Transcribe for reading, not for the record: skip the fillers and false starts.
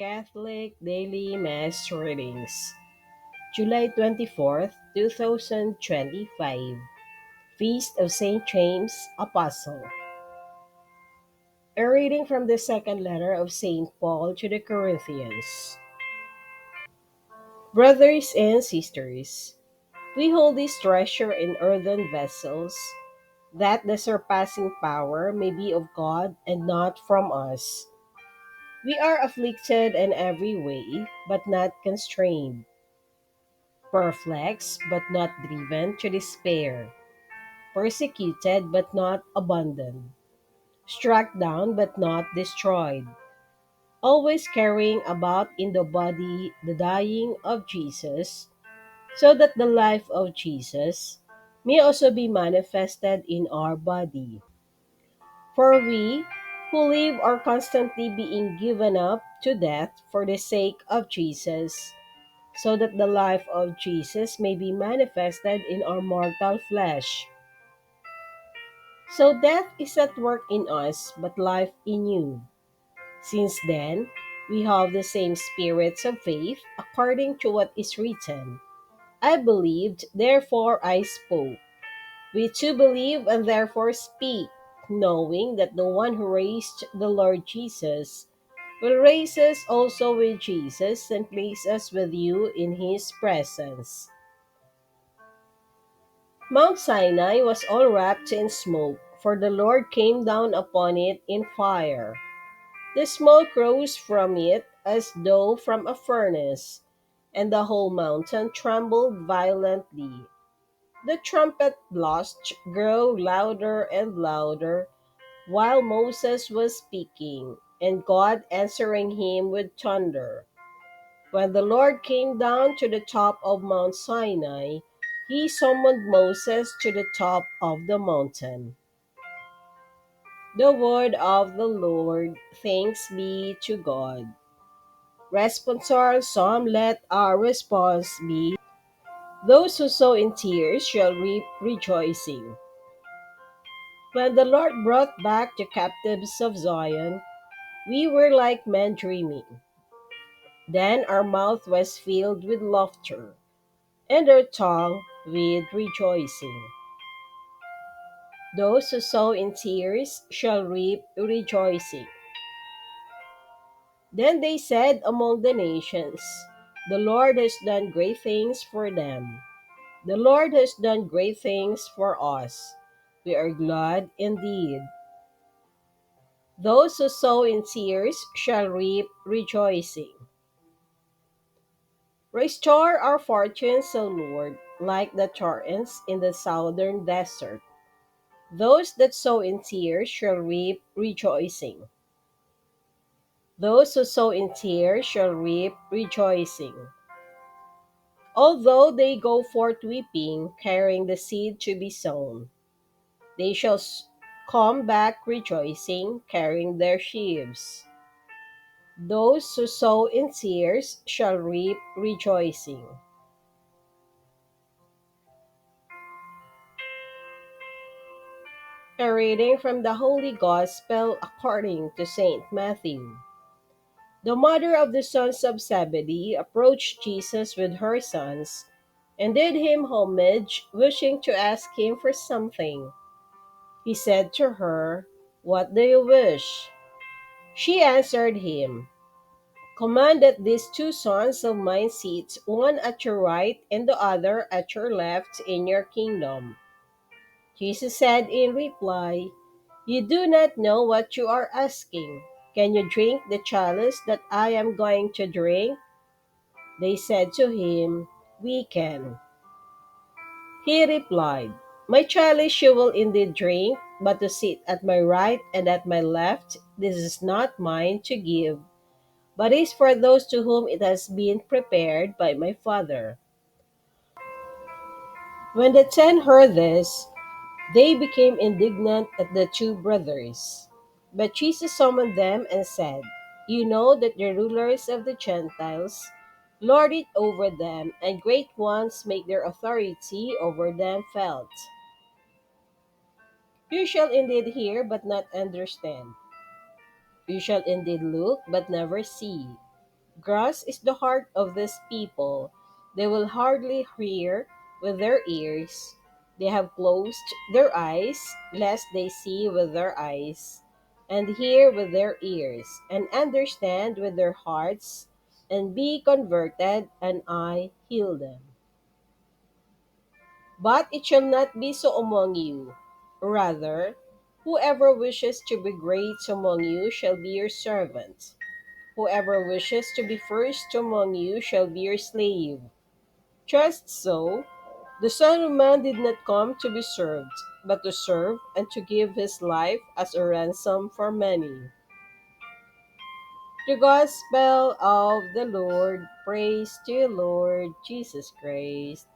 Catholic Daily Mass Readings, July 24th, 2025, Feast of St. James Apostle. A reading from the second letter of St. Paul to the Corinthians. Brothers and sisters, we hold this treasure in earthen vessels, that the surpassing power may be of God and not from us. We are afflicted in every way, but not constrained, perplexed, but not driven to despair, persecuted, but not abandoned, struck down, but not destroyed, always carrying about in the body the dying of Jesus, so that the life of Jesus may also be manifested in our body. For we, who live, are constantly being given up to death for the sake of Jesus, so that the life of Jesus may be manifested in our mortal flesh. So death is at work in us, but life in you. Since then, we have the same spirits of faith, according to what is written. I believed, therefore I spoke. We too believe and therefore speak, knowing that the one who raised the Lord Jesus will raise us also with Jesus and place us with you in his presence. Mount Sinai was all wrapped in smoke, for the Lord came down upon it in fire. The smoke rose from it as though from a furnace, and the whole mountain trembled violently. The trumpet blast grew louder and louder while Moses was speaking, and God answering him with thunder. When the Lord came down to the top of Mount Sinai, he summoned Moses to the top of the mountain. The word of the Lord. Thanks be to God. Responsorial Psalm. Let our response be, those who sow in tears shall reap rejoicing. When the Lord brought back the captives of Zion, we were like men dreaming. Then our mouth was filled with laughter, and our tongue with rejoicing. Those who sow in tears shall reap rejoicing. Then they said among the nations, the Lord has done great things for them. The Lord has done great things for us. We are glad indeed. Those who sow in tears shall reap rejoicing. Restore our fortunes, O Lord, like the torrents in the southern desert. Those that sow in tears shall reap rejoicing. Those who sow in tears shall reap rejoicing. Although they go forth weeping, carrying the seed to be sown, they shall come back rejoicing, carrying their sheaves. Those who sow in tears shall reap rejoicing. A reading from the Holy Gospel according to St. Matthew. The mother of the sons of Zebedee approached Jesus with her sons and did him homage, wishing to ask him for something. He said to her, "What do you wish?" She answered him, "Command that these two sons of mine sit, one at your right and the other at your left in your kingdom." Jesus said in reply, "You do not know what you are asking. Can you drink the chalice that I am going to drink?" They said to him, "We can." He replied, "My chalice you will indeed drink, but to sit at my right and at my left, this is not mine to give, but is for those to whom it has been prepared by my Father." When the 10 heard this, they became indignant at the two brothers. But Jesus summoned them and said, "You know that the rulers of the Gentiles lord it over them, and great ones make their authority over them felt. You shall indeed hear, but not understand. You shall indeed look, but never see. Grass is the heart of this people. They will hardly hear with their ears. They have closed their eyes, lest they see with their eyes, and hear with their ears, and understand with their hearts, and be converted, and I heal them. But it shall not be so among you. Rather, whoever wishes to be great among you shall be your servant. Whoever wishes to be first among you shall be your slave. Just so, the Son of Man did not come to be served, but to serve and to give his life as a ransom for many. The Gospel of the Lord. Praise to you, Lord Jesus Christ.